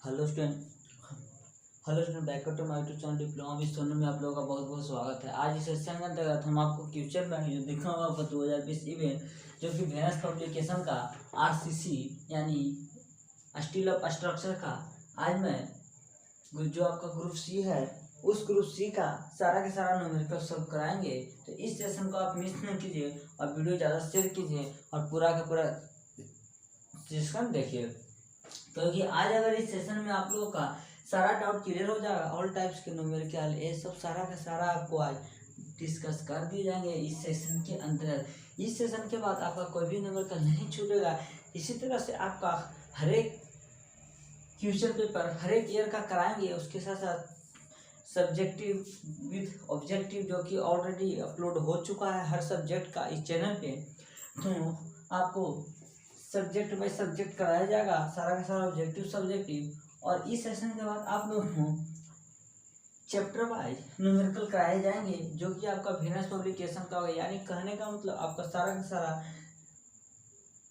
Hello student hello student, back to my YouTube channel diploma with Sonu में आप लोगों का बहुत बहुत स्वागत है। आज इस सेशन के अंतर्गत हम आपको क्वेश्चन बैंक जो दिखा होगा आपका 2020 इवेंट जो कि वेनस पब्लिकेशन का आरसीसी यानी स्टील ऑफ स्ट्रक्चर का आज मैं जो आपका ग्रुप सी है उस ग्रुप सी का सारा के सारा न्यूमेरिकल सॉल्व कराएंगे। तो इस सेशन को आप मिस नहीं कीजिए और वीडियो ज़्यादा शेयर कीजिए और पूरा का पूरा सेशन देखिए, क्योंकि आज अगर इस सेशन में आप लोगों का सारा डाउट क्लियर हो जाएगा। ऑल टाइप्स के न्यूमेरिकल ये सब सारा का सारा आपको आज डिस्कस कर दिए जाएंगे इस सेशन के अंतर्गत। इस सेशन के बाद आपका कोई भी न्यूमेरिकल नहीं छूटेगा। इसी तरह से आपका हर एक क्वेश्चन पेपर हर एक ईयर का कराएंगे, उसके साथ साथ सब्जेक्टिव विद ऑब्जेक्टिव जो कि ऑलरेडी अपलोड हो चुका है हर सब्जेक्ट का इस चैनल पे। तो आपको सब्जेक्ट बाय सब्जेक्ट कराया जाएगा, सारा का सारा ऑब्जेक्टिव सब्जेक्टिव। और इस सेशन के बाद आप लोगों को चैप्टर वाइज न्यूमेरिकल कराए जाएंगे जो कि आपका वेनस पब्लिकेशन का होगा। यानी कहने का मतलब आपका सारा का सारा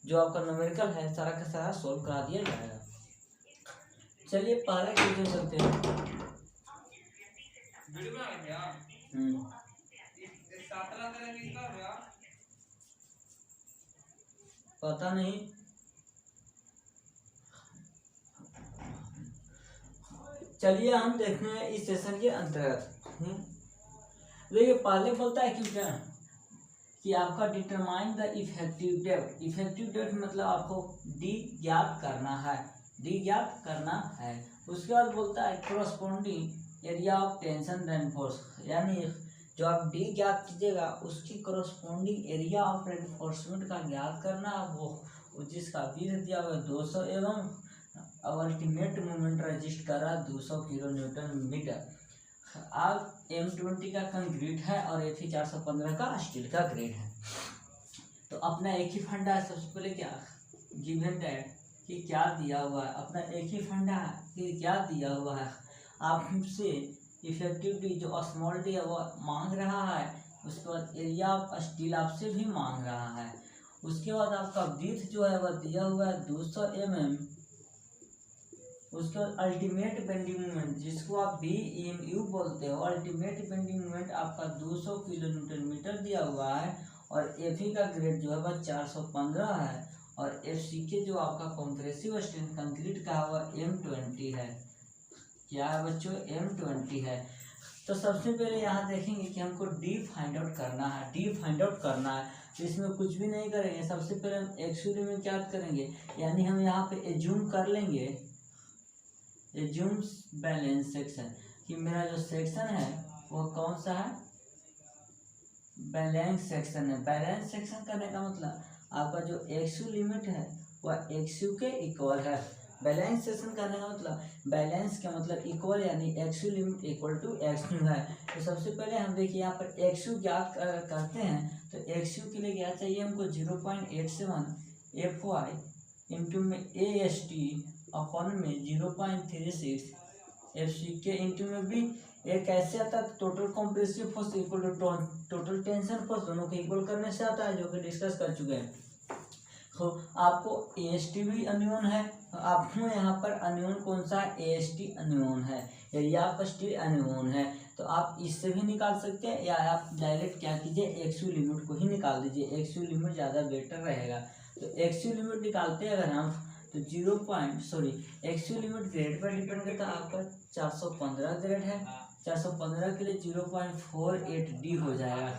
जो आपका न्यूमेरिकल है सारा का सारा सोल्व करा दिया जाएगा। चलिए पहला क्वेश्चन चलते हैं। पता नहीं, चलिए हम देखते हैं इस सेशन के अंतर्गत। देखिए पहले बोलता है कि आपका determine the effective depth. Effective depth मतलब आपको डी ज्ञात करना है, डी ज्ञात करना है। उसके बाद बोलता है corresponding area of tension reinforce, यानी जो आप डी ज्ञात कीजिएगा उसकी कोरस्पोंडिंग एरिया ऑफ रेनफोर्समेंट का ज्ञात करना है, वो जिसका विध दिया हुआ 200 एवं अल्टीमेट मूवमेंट रजिस्ट कर रहा है 200 किलो न्यूटन मीटर। आप M20 का कंक्रीट है और Fe 415 का स्टील का ग्रेड है। तो अपना एक ही फंडा है। सबसे पहले क्या गिवन है कि क्या दिया हुआ है, अपना एक ही फंडा है कि क्या दिया हुआ है। आपसे इफेक्टिव डी जो स्मॉल डी है वो मांग रहा है। उसके बाद एरिया ऑफ स्टील आपसे भी मांग रहा है। उसके बाद आपका विड्थ जो है वह दिया हुआ है 200 mm। उसके बाद अल्टीमेट बेंडिंग मोमेंट जिसको आप BMU बोलते हो, अल्टीमेट बेंडिंग मोमेंट आपका 200 किलो न्यूटन मीटर दिया हुआ है। और Fe का ग्रेड जो है वह 415 है। और FCK जो आपका कॉम्प्रेसिव स्ट्रेंथ कंक्रीट का हुआ M20 है। क्या है बच्चों? M20 है। तो सबसे पहले यहाँ देखेंगे कि हमको डी फाइंड आउट करना है, डी फाइंड आउट करना है। तो इसमें कुछ भी नहीं करेंगे, सबसे पहले हम एक्चुअली में क्या करेंगे, यानी हम यहाँ पे एज्यूम कर लेंगे, एज्यूम बैलेंस सेक्शन, कि मेरा जो सेक्शन है वो कौन सा है, बैलेंस सेक्शन है। बैलेंस सेक्शन करने का मतलब आपका जो एक्सयू लिमिट है वह एक्सयू के इक्वल है। बैलेंस सेक्शन करने का मतलब बैलेंस का मतलब इक्वल, यानी एक्सयू लिमिट इक्वल टू एक्सयू है। तो सबसे पहले हम देखिए यहाँ पर एक्सयू ज्ञात करते हैं। तो एक्सयू के लिए क्या चाहिए हमको 0.87 FY इंटू में AST अपन में 0.36 FCK इंटू में भी एक कैसे आता है, total compressive force equal to total tension force, दोनों को इक्वल करने से आता है, जो कि डिस्कस कर चुके हैं। तो आपको AST भी अननोन है। आपको यहाँ पर अननोन कौन सा है, AST अननोन है, एरिया ऑफ स्टील अननोन है। तो आप इससे भी निकाल सकते हैं या आप डायरेक्ट क्या कीजिए एक्सयू लिमिट को ही निकाल दीजिए, एक्सयू लिमिट ज़्यादा बेटर रहेगा। तो एक्सयू लिमिट निकालते हैं अगर हम तो एक्सयू लिमिट ग्रेड पर डिपेंड करता है। आपका 415 ग्रेड है, 415 के लिए 0.48 D हो जाएगा,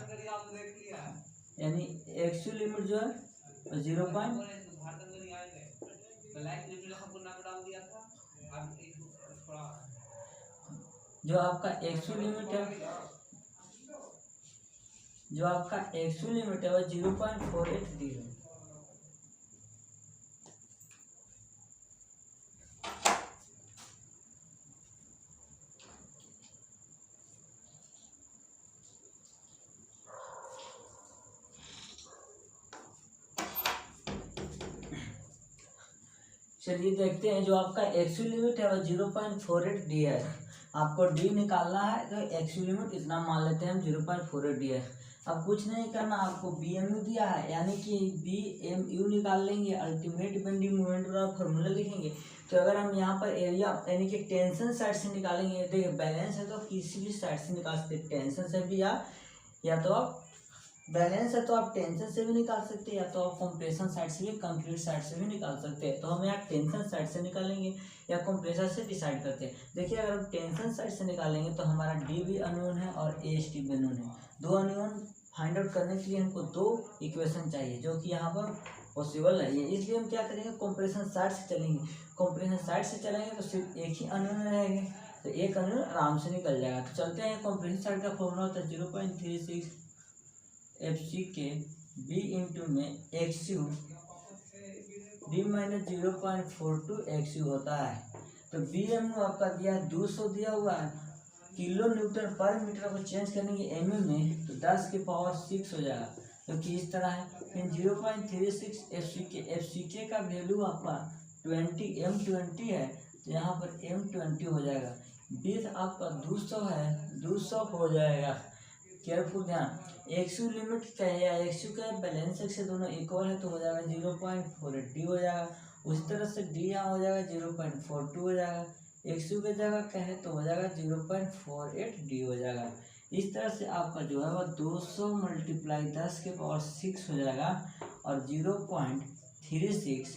यानी एक्सयू लिमिट जो है 0. जो आपका एक्सयू लिमिट है, जो आपका एक्सयू लिमिट है वह 0.48 D है। चलिए देखते हैं, जो आपका एक्सयू लिमिट है वह 0.48 D है। आपको डी निकालना है तो एक्सयू लिमिट इतना मान लेते हैं हम 0.48 D है। अब कुछ नहीं करना, आपको BMU दिया है यानी कि BMU निकाल लेंगे, अल्टीमेट बेंडिंग मोमेंट वाला फॉर्मूला लिखेंगे। तो अगर हम यहाँ पर एरिया यानी कि टेंशन साइड से निकालेंगे, देखिए बैलेंस है तो किसी भी साइड से निकाल सकते हैं, टेंशन से भी या तो आप बैलेंस है तो आप टेंशन से भी निकाल सकते हैं, या तो आप कंप्रेशन साइड से भी कंक्रीट साइड से भी निकाल सकते हैं। तो हम यहाँ टेंशन साइड से निकालेंगे या कंप्रेसर से डिसाइड करते हैं। देखिए अगर हम टेंशन साइड से निकालेंगे तो हमारा डी भी अननोन है और AST भी अननोन है। दो अननोन फाइंड आउट करने के लिए हमको दो इक्वेशन चाहिए जो कि यहाँ पर पॉसिबल नहीं है, इसलिए हम क्या करेंगे, कंप्रेशन साइड से चलेंगे। कंप्रेशन साइड से चलेंगे तो सिर्फ एक ही अननोन रहेंगे, तो एक अननोन आराम से निकल जाएगा। तो चलते हैं, कंप्रेशन साइड का फॉर्मूला होता है 0.36 FCK B इंटू में XU D माइनस 0.42 XU होता है। तो BMU आपका दिया 200 दिया हुआ है, किलो न्यूटन पर मीटर को चेंज करेंगे mm में तो 10 की पावर 6 हो जाएगा, जो कि इस तरह है। फिर 0.36 FCK का वैल्यू आपका 20 M20 है, तो यहाँ पर M20 हो जाएगा। विथ आपका 200 है, 200 हो जाएगा। केयरफुल ध्यान, XU लिमिट क्या है या XU का बैलेंस से दोनों इक्वल है तो हो जाएगा 0.48 D हो जाएगा। उसी तरह से D यहाँ हो जाएगा 0.42 हो जाएगा। XU की जगह क्या है तो हो जाएगा 0.48 D हो जाएगा। इस तरह से आपका जो है वह 200 मल्टीप्लाई 10 के पावर 6 हो जाएगा और 0.36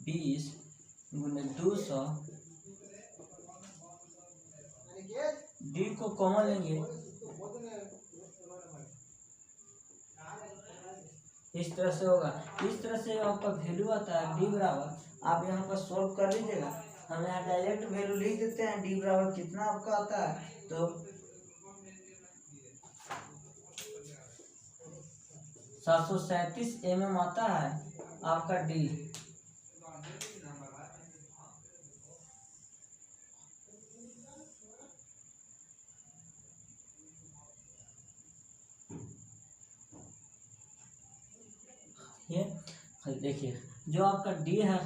20 गुने 200 D को कॉमन लेंगे, इस तरह से होगा। इस तरह से आपका वैल्यू आता है D बराबर, आप यहाँ पर सॉल्व कर लीजिएगा। हम यहाँ डायरेक्ट वैल्यू लिख देते हैं, D बराबर कितना आपका आता है तो 737 mm आता है आपका D। ये देखिए जो आपका डी है,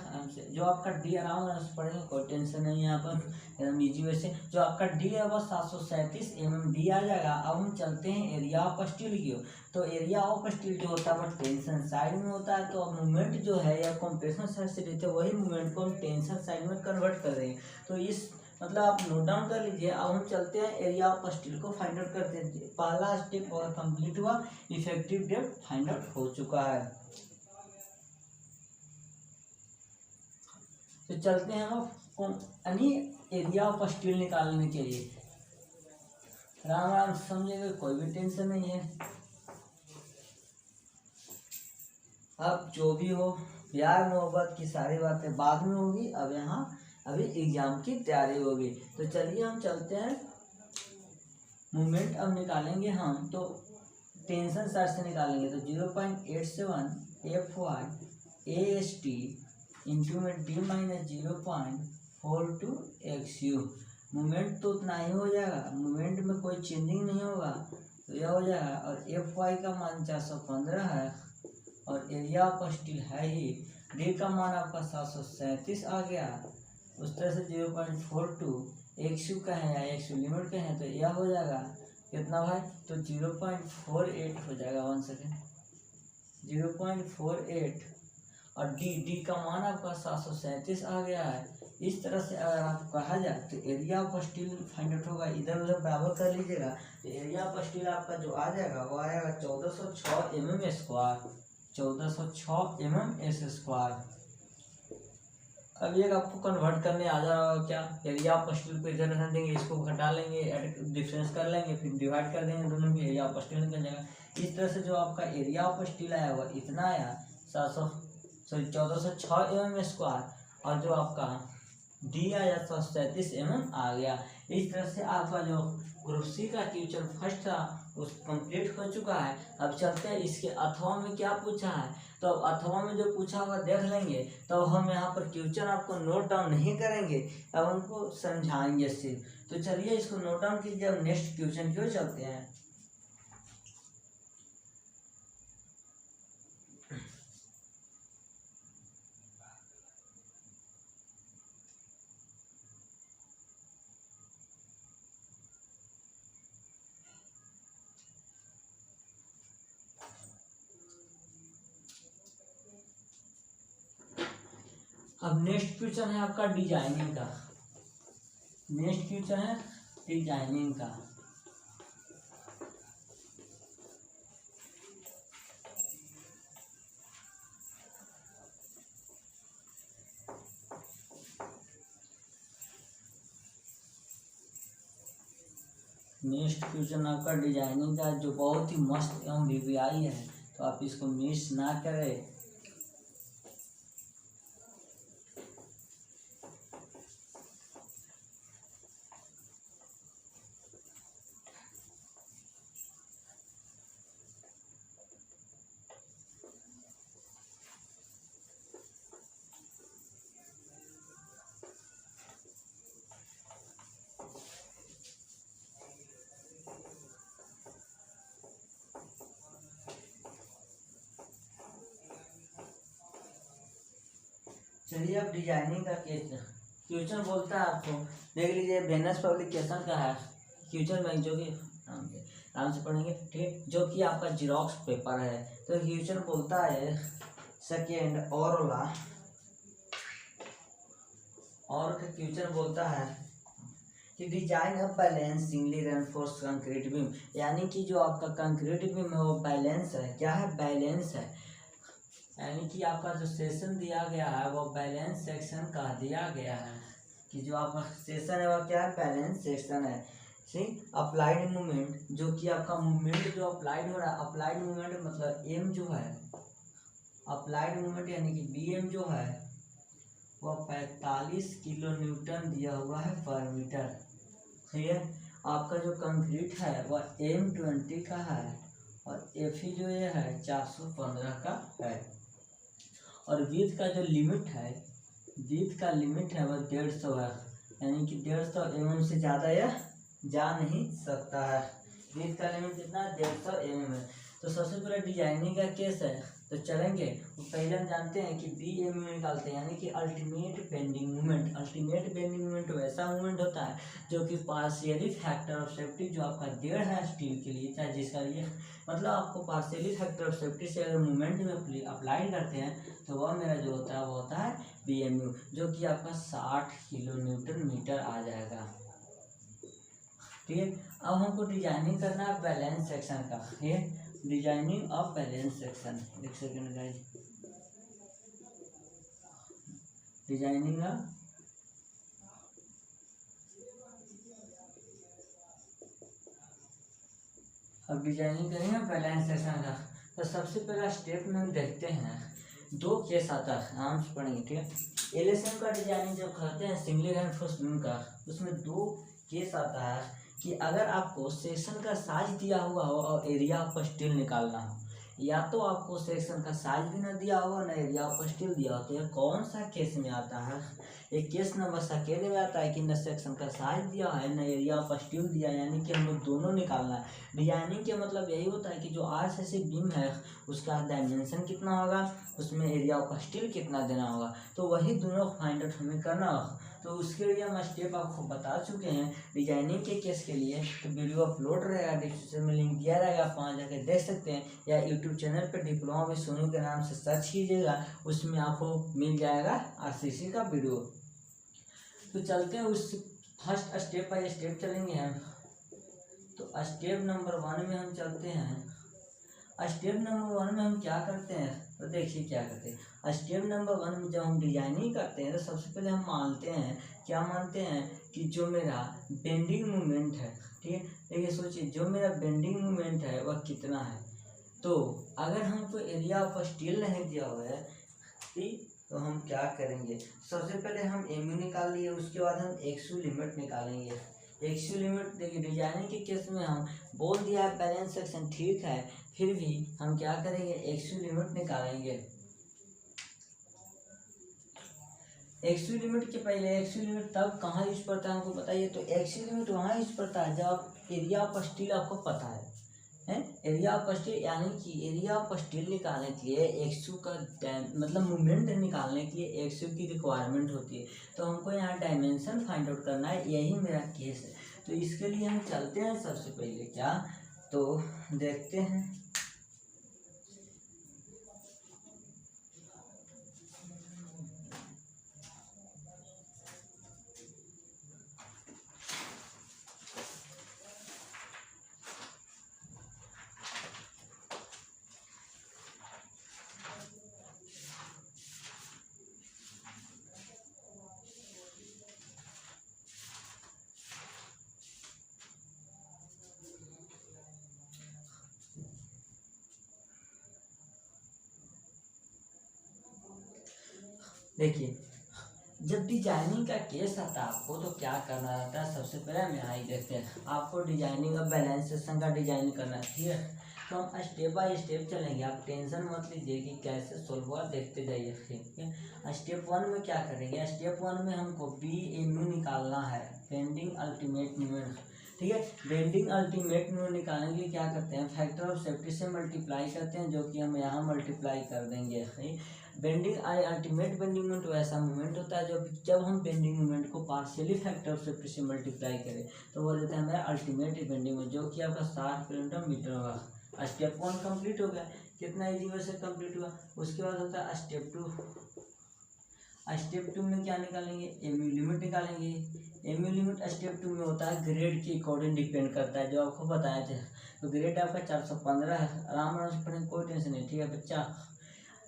जो आपका डी आराम से पढ़ेंगे, कोई टेंशन नहीं है यहाँ पर, एकदम ईजी वैसे। जो आपका डी है वह 737 mm डी आ जाएगा। अब हम चलते हैं एरिया ऑफ स्टील की ओर। तो एरिया ऑफ स्टील जो होता है वह टेंशन साइड में होता है, तो मूवमेंट जो है या कंप्रेशन साइड से लेते हैं वही मूवमेंट को हम टेंशन साइड में कन्वर्ट कर रहे हैं। तो इस मतलब आप नोट डाउन कर लीजिए। अब हम चलते हैं एरिया ऑफ स्टील को फाइंड आउट करते हैं। पहला स्टेप और कंप्लीट हुआ, इफेक्टिव डेप्थ फाइंड आउट हो चुका है। तो चलते हैं हम यानी एरिया ऑफ स्टील निकालने के लिए। आराम आराम से समझेगा, कोई भी टेंशन नहीं है। अब जो भी हो, प्यार मोहब्बत की सारी बातें बाद में होगी, अब यहाँ अभी एग्जाम की तैयारी होगी। तो चलिए हम चलते हैं, मूवमेंट अब निकालेंगे हम, तो टेंशन साइड से निकालेंगे। तो 0.87 FY AST इंटू में D माइनस 0.42 XU। मूवमेंट तो उतना ही हो जाएगा, मूवमेंट में कोई चेंजिंग नहीं होगा, तो यह हो जाएगा। और FY का मान 415 है और एरिया ऑफ स्टील है ही, D का मान आपका 737 आ गया। उस तरह से 0.42 XU का है या XU लिमिट का है, तो यह हो जाएगा कितना भाई, तो 0.48 हो जाएगा। 1 सेकेंड, 0.48 और D का मान आपका 737 आ गया है। इस तरह से अगर आप कहा जाए तो area of steel find out होगा, इधर उधर बराबर कर लीजिएगा। तो एरिया ऑफ स्टील आपका जो आ जाएगा वो आएगा 1406 mm स्क्वायर, 1406 mm स्क्वायर। अब ये आपको कन्वर्ट करने आ जाएगा क्या, एरिया ऑफ स्टील को इधर रहने देंगे, इसको घटा लेंगे, डिफरेंस कर लेंगे, फिर डिवाइड कर देंगे दोनों की, एरिया ऑफ स्टील निकल जाएगा। इस तरह से जो आपका एरिया ऑफ स्टील आया हुआ इतना आया 1406 mm स्क्वायर, और जो आपका डी आया 737 mm आ गया। इस तरह से आपका जो ग्रुप सी का ट्यूशन फर्स्ट था उस कंप्लीट हो चुका है। अब चलते हैं इसके अथवा में क्या पूछा है। तो अथवा में जो पूछा हुआ देख लेंगे, तो हम यहाँ पर क्वेश्चन आपको नोट डाउन नहीं करेंगे, अब उनको समझाएंगे सिर्फ। तो चलिए इसको नोट डाउन कीजिए, अब नेक्स्ट क्वेश्चन की ओर चलते हैं। अब नेक्स्ट क्वेश्चन है आपका डिजाइनिंग का। नेक्स्ट क्वेश्चन है डिजाइनिंग का। नेक्स्ट क्वेश्चन आपका डिजाइनिंग का, जो बहुत ही मस्त एवं वीवीआई है, तो आप इसको मिस ना करें। चलिए अब डिजाइनिंग का क्वेश्चन बोलता है आपको, देख लीजिए वेनस पब्लिकेशन का है क्वेश्चन बैंक, जो कि नाम से पढ़ेंगे, ठीक, जो कि आपका जीरोक्स पेपर है। तो क्वेश्चन बोलता है सेकेंड और क्वेश्चन बोलता है कि design of balance singly reinforce concrete beam, यानी कि जो आपका कंक्रीट बीम है वो बैलेंस है। क्या है? बैलेंस है, यानी कि आपका जो सेशन दिया गया है वो बैलेंस सेक्शन का दिया गया है, कि जो आपका सेशन है वो क्या है? बैलेंस सेक्शन है। ठीक, अप्लाइड मूवमेंट, जो कि आपका मूवमेंट जो अप्लाइड हो रहा है, अप्लाइड मूवमेंट मतलब एम जो है, अप्लाइड मूवमेंट यानी कि बीएम जो है वो 45 किलो न्यूटन दिया हुआ है पर मीटर। ठीक है, आपका जो कंक्रीट है वह M20 का है और एफी जो ये है 415 का है। और विड्थ का जो लिमिट है, विड्थ का लिमिट है वह 150 है, यानी कि 150 mm से ज़्यादा यह जा नहीं सकता है। विड्थ का लिमिट कितना है? 150 mm है। तो सबसे पहले डिजाइनिंग का केस है, तो चलेंगे तो पहले हम जानते हैं कि BMU निकालते हैं, यानी कि ultimate bending movement. Ultimate bending movement वैसा मूवमेंट होता है जो कि पार्शियली फैक्टर ऑफ सेफ्टी जो आपका 1.5 है स्टील के लिए, चाहे जिसका लिए मतलब आपको पार्शियली फैक्टर ऑफ सेफ्टी से अगर मूवमेंट में अप्लाई करते हैं तो वह मेरा जो होता है वो होता है BMU, जो कि आपका 60 किलो न्यूटन मीटर आ जाएगा। ठीक है, अब हमको डिजाइनिंग करना है बैलेंस सेक्शन का। ठीक है, डिजाइनिंग ऑफ बैलेंस सेक्शन, एक सेकेंड गाइस, डिजाइनिंग ऑफ अब डिजाइनिंग करेंगे बैलेंस सेक्शन का। तो सबसे पहला स्टेप में हम देखते हैं, दो केस आता है, आराम से पढ़ेंगे। ठीक है, एलएसएम का डिजाइनिंग जब करते हैं सिंगली रेनफोर्स्ड बीम का, उसमें दो केस आता है कि अगर आपको सेक्शन का साइज दिया हुआ हो और एरिया ऑफ स्टील निकालना हो, या तो आपको सेक्शन का साइज भी ना दिया हुआ ना एरिया ऑफ स्टील दिया हो, तो यह कौन सा केस में आता है? एक केस नंबर सेकेंड में आता है कि न सेक्शन का साइज दिया है न एरिया ऑफ स्टील दिया, यानी कि हमें दोनों निकालना है। डिजाइनिंग के मतलब यही होता है कि जो RCC बीम है उसका डायमेंशन कितना होगा, उसमें एरिया ऑफ स्टील कितना देना होगा, तो वही दोनों फाइंड आउट हमें करना होगा। तो उसके लिए हम स्टेप आपको बता चुके हैं डिजाइनिंग के केस के लिए। तो वीडियो अपलोड रहेगा, डिस्क्रिप्शन में लिंक दिया रहेगा, आप वहाँ जाकर देख सकते हैं, या यूट्यूब चैनल पर डिप्लोमा विद सोनू के नाम से सर्च कीजिएगा, उसमें आपको मिल जाएगा RCC का वीडियो। तो चलते हैं उस फर्स्ट स्टेप बाय स्टेप चलेंगे हम। तो स्टेप नंबर 1 में हम चलते हैं। स्टेप नंबर 1 में हम क्या करते हैं, तो देखिए क्या करते हैं। स्टेप नंबर 1 में जब हम डिजाइनिंग करते हैं तो सबसे पहले हम मानते हैं, क्या मानते हैं, कि जो मेरा बेंडिंग मूवमेंट है, ठीक है, देखिए सोचिए जो मेरा बेंडिंग मूवमेंट है वह कितना है। तो अगर हमको एरिया ऑफ स्टील नहीं दिया हुआ है, ठीक, तो हम क्या करेंगे, सबसे पहले हम MU निकाल लिए, उसके बाद हम XU लिमिट निकालेंगे। XU लिमिट देखिए डिजाइनिंग के केस में हम बोल दिया है बैलेंस सेक्शन, ठीक है, फिर भी हम क्या करेंगे, XU लिमिट निकालेंगे। XU लिमिट के पहले XU लिमिट तब कहाँ यूज पड़ता है हमको बताइए। तो XU लिमिट वहाँ यूज पड़ता है जब एरिया ऑफ स्टील आपको पता है एरिया ऑफ स्टील, यानी कि एरिया ऑफ स्टील निकालने के लिए XU का मतलब मूवमेंट निकालने के लिए XU की रिक्वायरमेंट होती है। तो हमको यहाँ डायमेंशन फाइंड आउट करना है, यही मेरा केस है। तो इसके लिए हम चलते हैं सबसे पहले क्या, तो देखते हैं। देखिए जब डिजाइनिंग का केस आता है आपको तो क्या करना रहता है, सबसे पहले हम यहाँ ही देखते हैं। आपको डिजाइनिंग और बैलेंसेशन का डिजाइन करना है, ठीक है। तो हम स्टेप बाय स्टेप चलेंगे, आप टेंशन मत लीजिए कि कैसे सोल्व हुआ, देखते जाइए, ठीक है। स्टेप 1 में क्या करेंगे, स्टेप 1 में हमको BMU निकालना है, बेंडिंग अल्टीमेट मोमेंट, ठीक है। बेंडिंग अल्टीमेट मोमेंट निकालने के लिए क्या करते हैं, फैक्टर ऑफ सेफ्टी से मल्टीप्लाई करते हैं, जो कि हम यहाँ मल्टीप्लाई कर देंगे। बेंडिंग अल्टीमेट बेंडिंग मोमेंट वैसा मोमेंट होता है जब हम बेंडिंग मोमेंट को पार्शियली फैक्टर ऑफ सेफ्टी से मल्टीप्लाई करें तो वो देता है हमें अल्टीमेट बेंडिंग मोमेंट, जो कि आपका 60 किलोमीटर मीटर होगा। स्टेप 1 कंप्लीट हो गया, कितना इजी वे से कंप्लीट हुआ। उसके बाद होता है स्टेप 2। स्टेप 2 में क्या निकालेंगे, एमयू लिमिट निकालेंगे। एमयू लिमिट स्टेप 2 में होता है ग्रेड के अकॉर्डिंग डिपेंड करता है, जो आपको बताए थे। तो ग्रेड आपका 415 है, आराम से पढ़ेंगे, कोई टेंशन नहीं, ठीक है बच्चा।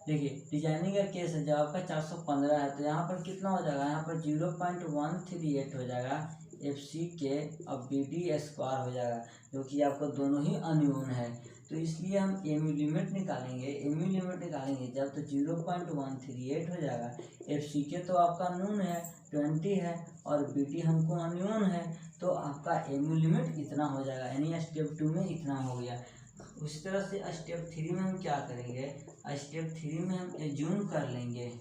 देखिए डिजाइनिंग का केस है, जब आपका 415 है तो यहाँ पर कितना हो जाएगा, यहाँ पर 0.138 हो जाएगा FCK और BD स्क्वायर हो जाएगा, जो कि आपको दोनों ही अनयून है। तो इसलिए हम एमयू लिमिट निकालेंगे। एमयू लिमिट निकालेंगे जब तो 0.138 हो जाएगा। FCK तो आपका नून है 20 है और BD हमको अनयून है, तो आपका एमयू लिमिट इतना हो जाएगा, यानी स्टेप 2 में इतना हो गया। उसी तरह से स्टेप 3 में हम क्या करेंगे, स्टेप 3 में हम एज्यूम कर लेंगे,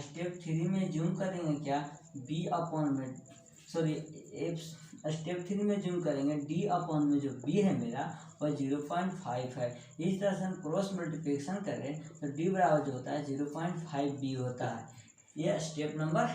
स्टेप 3 में एज्यूम करेंगे क्या, स्टेप 3 में एज्यूम करेंगे D/, में जो B है मेरा वह 0.5 है। इस तरह से हम क्रॉस मल्टीप्लिकेशन करें तो D बराबर जो होता है 0.5B होता है। ये स्टेप नंबर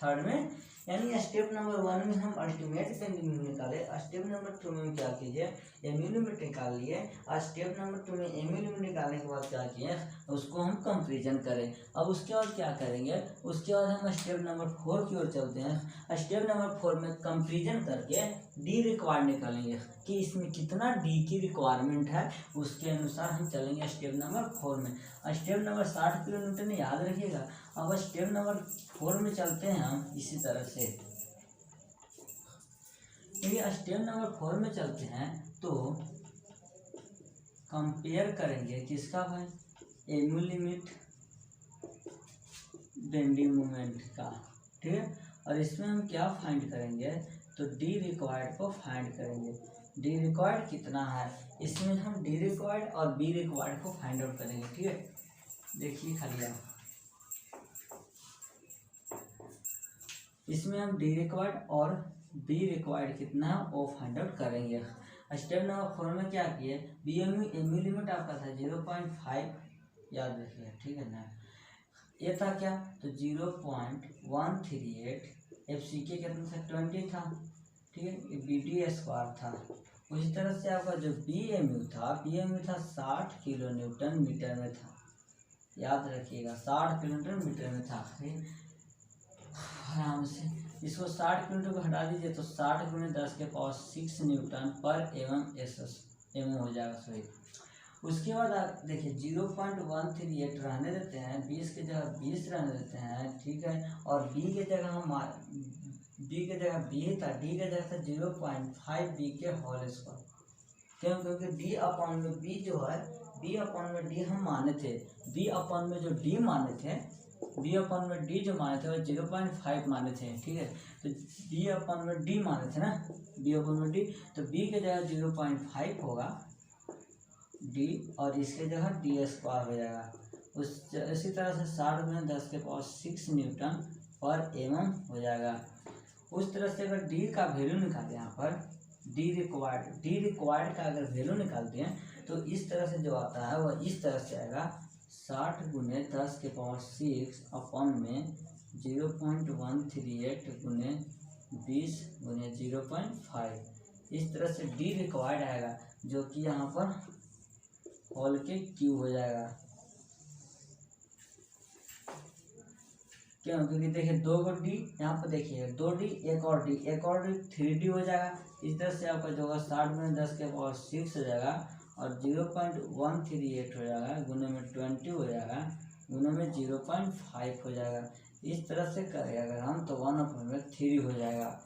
3 में, यानी स्टेप नंबर 1 में हम अल्टीमेट बेंडिंग मोमेंट निकाले, स्टेप नंबर 2 में क्या कीजिए, एमयू लिमिट निकाल लिए, और स्टेप नंबर 2 में एमयू लिमिट निकालने के बाद क्या किए, उसको हम कंपेरिजन करें। अब उसके बाद क्या करेंगे, उसके बाद हम स्टेप नंबर 4 की ओर चलते हैं। स्टेप नंबर 4 में कंपेरिजन करके डी रिक्वायर्ड निकालेंगे कि इसमें कितना डी की रिक्वायरमेंट है, उसके अनुसार हम चलेंगे स्टेप नंबर 4 में। स्टेप नंबर 60 किलोमीटर याद रखिएगा। अब स्टेप नंबर 4 में चलते हैं हम इसी तरह से। ये स्टेप नंबर 4 में चलते हैं तो कंपेयर करेंगे किसका भाई, एमयू लिमिट बेंडिंग मोमेंट का, ठीक है। और इसमें हम क्या फाइंड करेंगे, तो डी रिक्वायर्ड को फाइंड करेंगे। डी रिक्वायर्ड कितना है, इसमें हम डी रिक्वायर्ड और बी रिक्वायर्ड को फाइंड आउट करेंगे, ठीक है। देखिए खाली आप इसमें हम डी रिक्वायर्ड और बी रिक्वायर्ड कितना है वो फाइंड आउट करेंगे। स्टेप नंबर 4 में क्या किए, एमयू लिमिट आपका था 0.5, याद रखिए, ठीक है ना। ये था क्या, तो 0.138, FCK कितना था 20 था, ठीक है, BD स्क्वायर था। उसी तरह से आपका जो BMU था 60 किलो न्यूटन मीटर में था, याद रखिएगा 60 किलोमीटर मीटर में था। आराम से इसको 60 किलोमीटर को हटा दीजिए तो 60 × 10⁶ न्यूटन पर एम हो जाएगा, सही। उसके बाद आप देखिए 0.138 रहने देते हैं, 20 की जगह 20 रहने देते हैं, ठीक है। और B की जगह हम B की जगह B था, D की जगह था 0.5B के होल स्क्वायर, क्यों, क्योंकि D/, में B जो है B/, में D हम माने थे, B/, में जो D माने थे, B/, में D जो माने थे वो 0.5 माने थे, ठीक है। तो B/, में D माने थे ना, B/, में D, तो B की जगह 0.5 होगा D और इसके जगह D स्क्वायर हो जाएगा। इसी तरह से 60 × 10⁶ न्यूटन पर mm हो जाएगा। उस तरह से अगर D का वैल्यू निकालें, यहाँ पर D रिक्वायर्ड का अगर वैल्यू निकालते हैं तो इस तरह से जो आता है वह इस तरह से आएगा, 60 × 10⁶ अपन में 0.138 × 20 × 0.5, इस तरह से D रिक्वायर्ड आएगा, जो कि यहाँ पर होल के क्यू हो जाएगा। क्यों, क्योंकि देखिए 2 D यहाँ पर देखिए 2D एक और D 3D हो जाएगा। इस तरह से आपका जो होगा 60 × 10⁶ हो जाएगा और 0.138 हो जाएगा, गुने में 20 हो जाएगा, गुने में 0.5 हो जाएगा। इस तरह से करें अगर हम तो 1/3 हो जाएगा,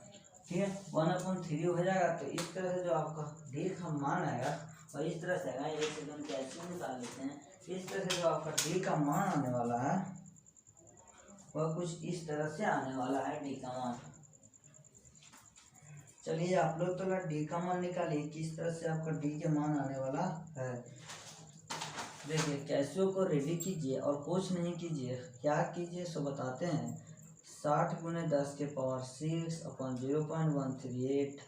ठीक है। 1/3 हो जाएगा। तो इस तरह से जो आपका D का मान आएगा और इस तरह से आएगा, एक सेकंड कैसे निकाल लेते हैं। इस तरह से जो आपका D का मान आने वाला है वह कुछ इस तरह से आने वाला है डी का मान। चलिए आप लोग तो डी का मान निकालिए, किस तरह से आपका डी के मान आने वाला है। देखिए कैसियो को रेडी कीजिए और कुछ नहीं कीजिए, क्या कीजिए सो बताते हैं। 60 गुने 10 के पावर 6 अपॉन 0.138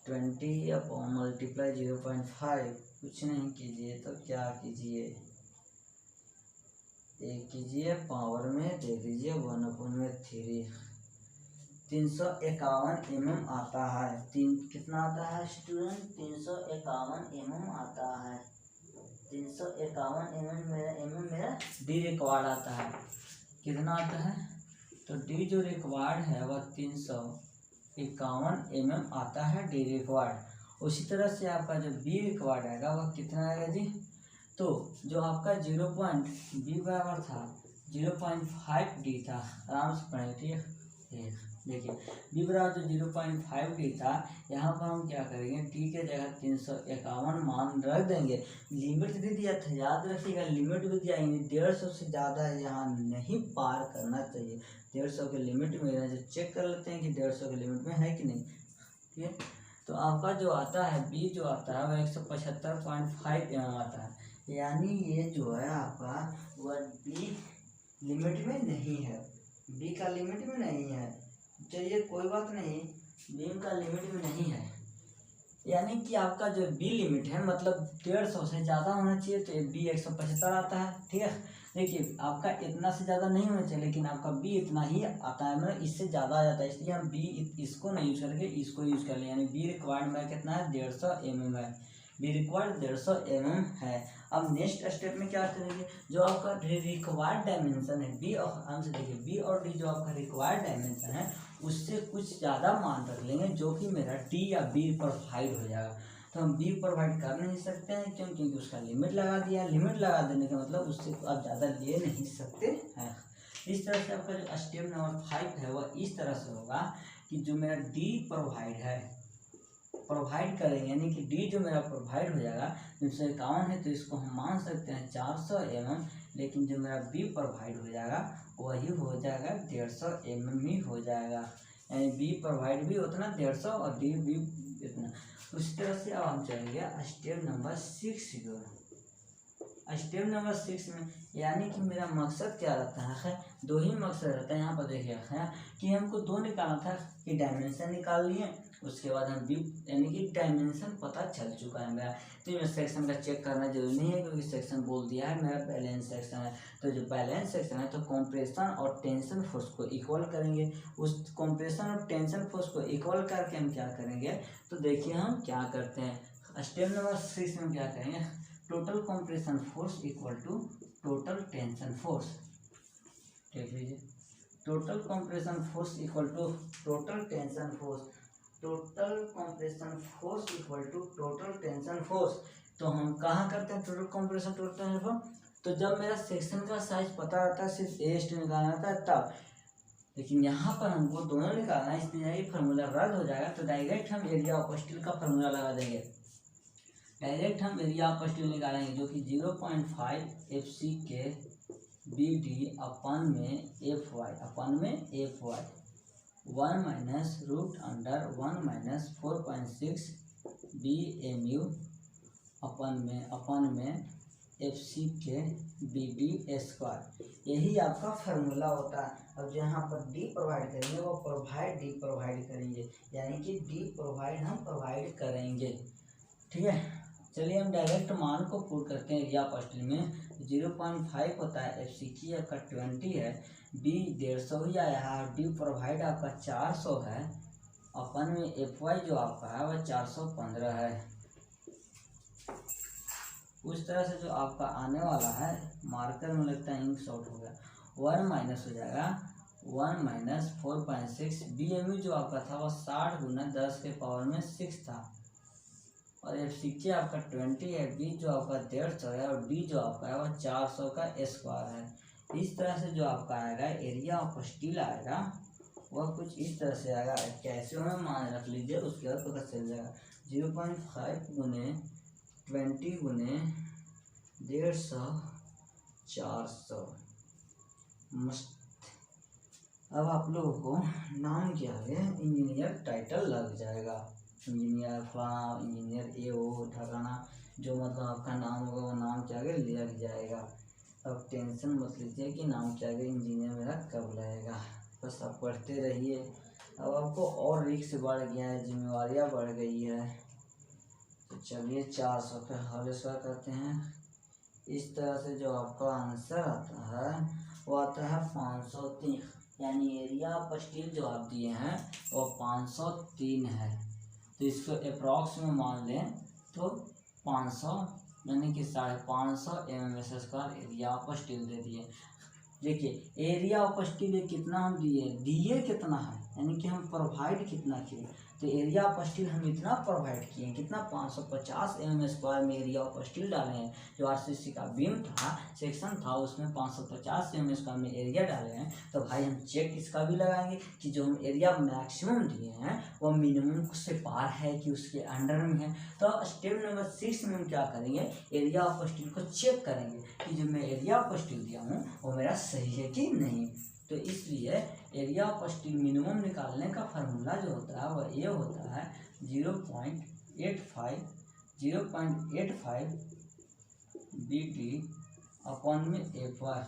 20 अपॉन मल्टीप्लाई 0.5। कुछ नहीं कीजिए तो क्या कीजिए, एक कीजिए पावर में दे दीजिए 1/3। 351 mm आता है। कितना आता है स्टूडेंट? 351 mm आता है। 351 मेरा डी रिक्वायर्ड आता है। कितना आता है? तो डी जो रिक्वायर्ड है वह 351 mm आता है डी रिक्वायर्ड। उसी तरह से आपका जो बी रिक्वायर्ड आएगा वह कितना आएगा जी? तो जो आपका बी बराबर था 0.5 डी था। आराम से पढ़ेंगे, ठीक है। देखिए बी बराबर जो 0.5 डी था, यहाँ पर हम क्या करेंगे, डी के जगह 351 मान रख देंगे। लिमिट भी दिया था, याद रखिएगा, लिमिट भी दिया। 150 से ज़्यादा यहाँ नहीं पार करना चाहिए। 150 के लिमिट में जो चेक कर लेते हैं कि 150 के लिमिट में है कि नहीं, ठीक है। तो आपका जो आता है बी जो आता है वह 175.5 mm आता है। यानी ये जो है आपका वह बी लिमिट में नहीं है, बी का लिमिट में नहीं है। चलिए कोई बात नहीं, बी का लिमिट में नहीं है, यानी कि आपका जो बी लिमिट है मतलब 150 से ज़्यादा होना चाहिए, तो बी 175 आता है, ठीक है। देखिए आपका इतना से ज़्यादा नहीं होना चाहिए, लेकिन आपका बी इतना ही आता है, मतलब इससे ज़्यादा आ जाता है, इसलिए हम बी इसको नहीं यूज़ करके इसको यूज़ कर लें। यानी बी रिक्वायर्ड में कितना है? 150 mm है। बी रिक्वायर्ड 150 mm है। अब नेक्स्ट स्टेप में क्या करेंगे, जो आपका रिक्वायर्ड डायमेंशन है बी और हमसे देखिए बी और डी जो आपका रिक्वायर्ड डायमेंशन है उससे कुछ ज़्यादा मान रख लेंगे, जो कि मेरा डी या बी प्रोवाइड हो जाएगा। तो हम बी प्रोवाइड कर नहीं सकते हैं, क्यों? क्योंकि उसका लिमिट लगा दिया। लिमिट लगा देने का मतलब उससे आप ज़्यादा ले नहीं सकते हैं। इस तरह से आपका जो स्टेप नंबर 5 है वह इस तरह से होगा कि जो मेरा डी प्रोवाइड है, प्रोवाइड करेंगे, यानी कि डी जो मेरा प्रोवाइड हो जाएगा 351 है, तो इसको हम मान सकते हैं 400 mm, लेकिन जो मेरा बी प्रोवाइड हो जाएगा वही हो जाएगा 150 mm ही हो जाएगा। यानी बी प्रोवाइड भी उतना 150 और डी भी इतना। उसी तरह से अब हम चलेंगे स्टेप नंबर 6 की ओर। स्टेप नंबर 6 में यानी कि मेरा मकसद क्या रहता है, दो ही मकसद रहता है। यहाँ पर देखिए है कि हमको दो निकालना था, कि डायमेंशन निकाल लिए, उसके बाद हम बी यानी कि डायमेंशन पता चल चुका है मेरा। तो मैं सेक्शन का चेक करना जरूरी नहीं है, क्योंकि सेक्शन बोल दिया है मेरा बैलेंस सेक्शन है। तो जो बैलेंस सेक्शन है तो कंप्रेशन और टेंशन फोर्स को इक्वल करेंगे। उस कंप्रेशन और टेंशन फोर्स को इक्वल करके हम क्या करेंगे, तो देखिए हम क्या करते हैं। स्टेप नंबर 6 में क्या करेंगे, total compression force equal to total tension force. देख लीजिए, total compression force equal to total tension force. Total compression force equal to total tension force. तो हम कहाँ करते हैं total compression total tension force? तो जब मेरा सेक्शन का साइज पता रहता है, सिर्फ एस्ट निकालना था तब। लेकिन यहाँ पर हमको दोनों निकालना है, इसलिए ये फार्मूला रद्द हो जाएगा। तो डायरेक्ट हम एरिया ऑफ स्टील का फार्मूला लगा देंगे। डायरेक्ट हम एरिया ऑफ स्टील निकालेंगे, जो कि 0.5 FC के BD अपन में FY 1 minus root under 1 minus 4.6 BMU अपन में FC के BD स्क्वायर। यही आपका फार्मूला होता है। अब यहाँ पर डी प्रोवाइड करेंगे वो डी प्रोवाइड करेंगे, यानी कि डी प्रोवाइड हम प्रोवाइड करेंगे, ठीक है। चलिए हम डायरेक्ट मान को पुट करते हैं। एरिया ऑफ स्टील में 0.5 होता है, FC की आपका 20 है, B 150 ही आया है, डी प्रोवाइड आपका 400 है, अपन में FY जो आपका है वह 415 है। उस तरह से जो आपका आने वाला है, मार्कर में लगता है इंक शॉर्ट हो गया, 1 माइनस हो जाएगा 1 माइनस 4.6 BMU जो आपका था वह 60 गुना 10 के पावर में 6 था, और FC आपका 20 है, B जो आपका 150 है, और D जो आपका है वह 400 का स्क्वायर है। इस तरह से जो आपका आएगा एरिया ऑफ स्टील आएगा वह कुछ इस तरह से आएगा। कैसे में मान रख लीजिए, उसके बाद पता चल जाएगा। 0.5 गुने 20 गुने 150 400 मस्त अब आप लोगों को नाम के आगे इंजीनियर टाइटल लग जाएगा, इंजीनियर फलाना, इंजीनियर ए ओ ठकाना, जो मतलब आपका नाम होगा वो नाम के आगे लग जाएगा। अब टेंशन मत लीजिए कि नाम के आगे इंजीनियर मेरा कब लगेगा, बस आप पढ़ते रहिए। अब आपको और रिस्क बढ़ गया है, जिम्मेवारियाँ बढ़ गई है। तो चलिए 400 पे हल स्क्वायर करते हैं। इस तरह से जो आपका आंसर आता है वो आता है 503, यानी एरिया ऑफ स्टील जो आप दिए हैं वो 503 है। तो इसको अप्रॉक्स में मान लें तो 500 यानी कि 550 mm² एरिया ऑफ स्टील दे दिए। देखिए एरिया ऑफ स्टील कितना हम दिए कितना है, यानी कि हम प्रोवाइड कितना किए। तो एरिया ऑफ स्टील हम इतना प्रोवाइड किए, कितना 550 mm² में एरिया ऑफ स्टील डाले हैं। जो आरसीसी का बीम था, सेक्शन था, उसमें 550 mm² में एरिया डाले हैं। तो भाई हम चेक इसका भी लगाएंगे कि जो हम एरिया मैक्सिमम दिए हैं वो मिनिमम से पार है कि उसके अंडर में है। तो स्टेप नंबर 6 में हम क्या करेंगे, एरिया ऑफ स्टील को चेक करेंगे कि जो मैं एरिया ऑफ स्टील दिया हूँ वो मेरा सही है कि नहीं। तो इसलिए एरिया ऑफ स्टील मिनिमम निकालने का फार्मूला जो होता है वह ये होता है 0.85 BT अपॉन में FY।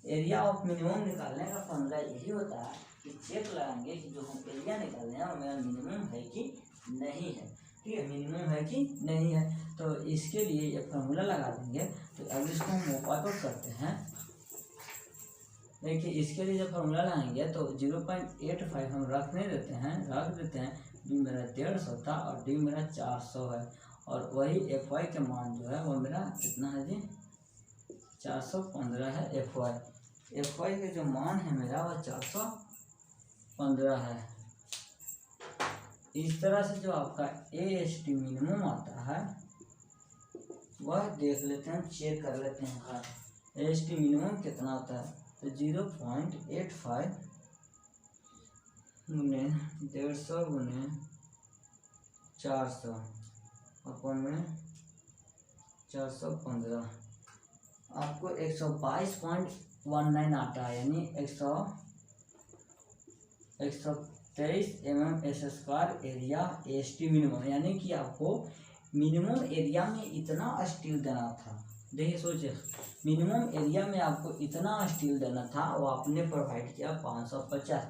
एरिया ऑफ मिनिमम निकालने का फार्मूला यही होता है कि चेक लगाएंगे कि जो हम एरिया निकालने हैं वो मेरा मिनिमम है कि नहीं है। ठीक है, मिनिमम है कि नहीं है। तो इसके लिए ये फार्मूला लगा देंगे। तो अब इसको हम वर्कआउट करते हैं। देखिए इसके लिए जब फार्मूला लाएंगे तो 0.85 हम रख देते हैं। डी मेरा 150 था और डी मेरा 400 है, और वही FY के मान जो है वो मेरा कितना है जी, 415 है। FY के जो मान है मेरा वह 415 है। इस तरह से जो आपका AST मिनिमम आता है वह देख लेते हैं, चेक कर लेते हैं। AST मिनिमम कितना आता है, तो 0.85 गुने 150 गुने 400 अपन में 415 आपको 122.19 आता है, यानी 123 mm² एरिया AST मिनिमम, यानी कि आपको मिनिमम एरिया में इतना स्टील देना था। देखिए सोचिए, मिनिमम एरिया में आपको इतना स्टील देना था, वो आपने प्रोवाइड किया 550।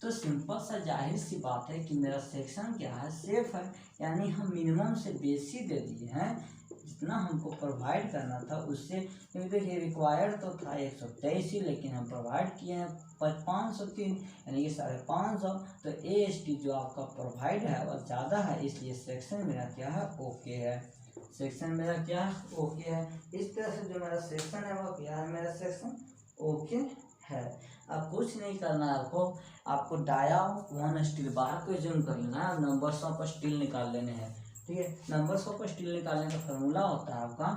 तो सिंपल सा जाहिर सी बात है कि मेरा सेक्शन क्या है, सेफ है, यानी हम मिनिमम से बेसी दे दिए हैं जितना हमको प्रोवाइड करना था उससे। क्योंकि देखिए रिक्वायर्ड तो था 123 ही, लेकिन हम प्रोवाइड किए हैं 503, यानी कि 550। तो AST जो आपका प्रोवाइड है वह ज़्यादा है, इसलिए सेक्शन मेरा क्या है, ओके है। सेक्शन मेरा क्या है, ओके है। इस तरह से जो मेरा सेक्शन है वो क्या है, मेरा सेक्शन ओके है। अब कुछ नहीं करना है आपको डाया 1 स्टील बार को जूम कर लेना है, नंबर्स ऑफ स्टील निकाल लेने हैं। ठीक है, नंबर्स ऑफ स्टील निकालने का फॉर्मूला होता है आपका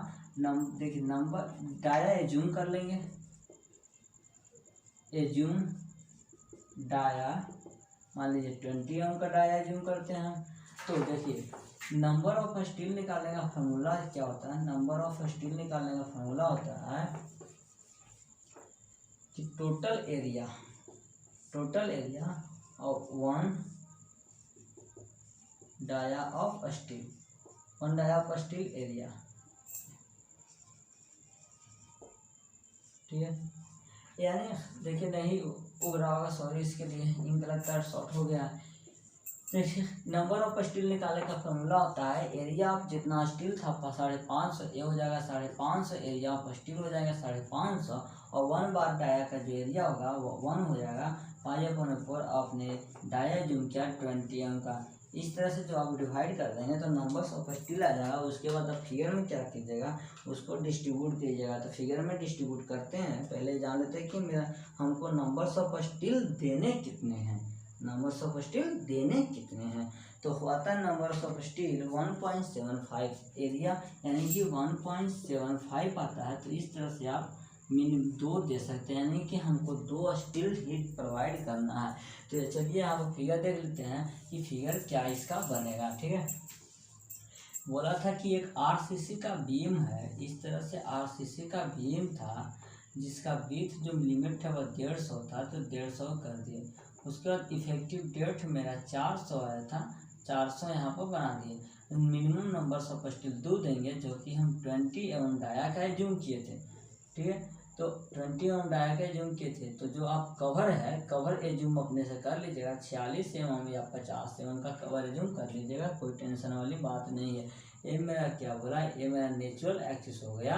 देखिए नंबर डाया एज्यूम कर लेंगे, एज्यूम डाया मान लीजिए 20 ओम का डाया एज्यूम करते हैं। तो देखिए नंबर ऑफ स्टील निकालने का फॉर्मूला क्या होता है, नंबर ऑफ स्टील निकालने का फॉर्मूला होता है कि total area of 1 dia of steel area. ठीक है, यानी देखिए नहीं उग रहा होगा, सॉरी इसके लिए इंक कलर शॉर्ट हो गया। देखिए नंबर ऑफ स्टील निकालने का फॉर्मूला होता है एरिया ऑफ जितना स्टील था 550, ये हो जाएगा 550, एरिया ऑफ स्टील हो जाएगा 550, और 1 बार डाया का जो एरिया होगा वो 1 हो जाएगा। 5/4 आपने डाया जूम किया 20 ओम का। इस तरह से जो आप डिवाइड कर देंगे तो नंबर्स ऑफ स्टील आ जाएगा। उसके बाद आप फिगर में क्या कीजिएगा, उसको डिस्ट्रीब्यूट कीजिएगा। तो फिगर में डिस्ट्रीब्यूट करते हैं, पहले जान लेते हैं कि मेरा हमको नंबर्स ऑफ स्टील देने कितने हैं, नंबर्स ऑफ स्टील देने कितने हैं। तो होता है नंबर्स ऑफ स्टील 1.75 एरिया, यानी कि 1.75 आता है। तो इस तरह से आप मिनिमम 2 दे सकते हैं, यानी कि हमको 2 स्टील हीट प्रोवाइड करना है। तो चलिए आप फिगर देख लेते हैं कि फिगर क्या इसका बनेगा। ठीक है, बोला था कि एक RCC का बीम है, इस तरह से RCC का बीम था, जिसका विथ जो लिमिट है वह 150 था तो 150 कर दिए। उसके बाद इफेक्टिव डेट मेरा 400 आया था, 400 यहाँ पर बना दिए। मिनिमम नंबर्स ऑफ स्टील 2 देंगे जो कि हम 20 एवं डाया का जूम किए थे, ठीक है। तो 20 एवं डाया का जूम किए थे, तो जो आप कवर है, कवर एजूम अपने से कर लीजिएगा 46 एवं या 50 एवं का कवर एजूम कर लीजिएगा, कोई टेंशन वाली बात नहीं है। ये मेरा क्या बोला, ये मेरा नेचुरल एक्सिस हो गया,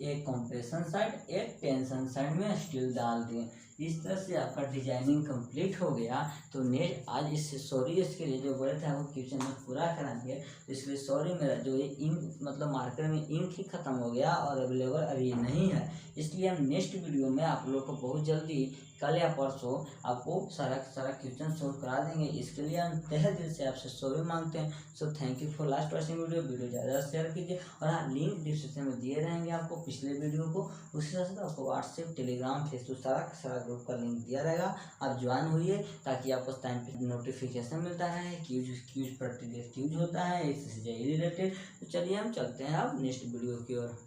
एक कंप्रेशन साइड एक टेंशन साइड में स्टील डाल दिए। इस तरह से आपका डिजाइनिंग कंप्लीट हो गया। तो नेक्स्ट आज इससे सॉरी इसके लिए जो बोले थे आपको क्वेश्चन में पूरा कराएंगे, तो इसलिए सॉरी मेरा जो ये इंक मतलब मार्केट में इंक ही खत्म हो गया और अवेलेबल अभी नहीं है, इसलिए हम नेक्स्ट वीडियो में आप लोग को बहुत जल्दी कल या परसों आपको सारा क्वेश्चन सॉल्व करा देंगे। इसके लिए हम तहे दिल से आपसे सॉरी मांगते हैं। So thank you for last watching video ज़्यादा शेयर कीजिए। और हाँ, लिंक डिस्क्रिप्शन में दिए रहेंगे आपको पिछले वीडियो को, उसी तरह से आपको व्हाट्सएप, टेलीग्राम, फेसबुक सारा ग्रुप का लिंक दिया रहेगा। आप ज्वाइन होइए ताकि आपको टाइम पे नोटिफिकेशन मिलता है, क्यूज प्रैक्टिस क्यूज होता है इससे रिलेटेड। तो चलिए हम चलते हैं अब नेक्स्ट वीडियो की ओर।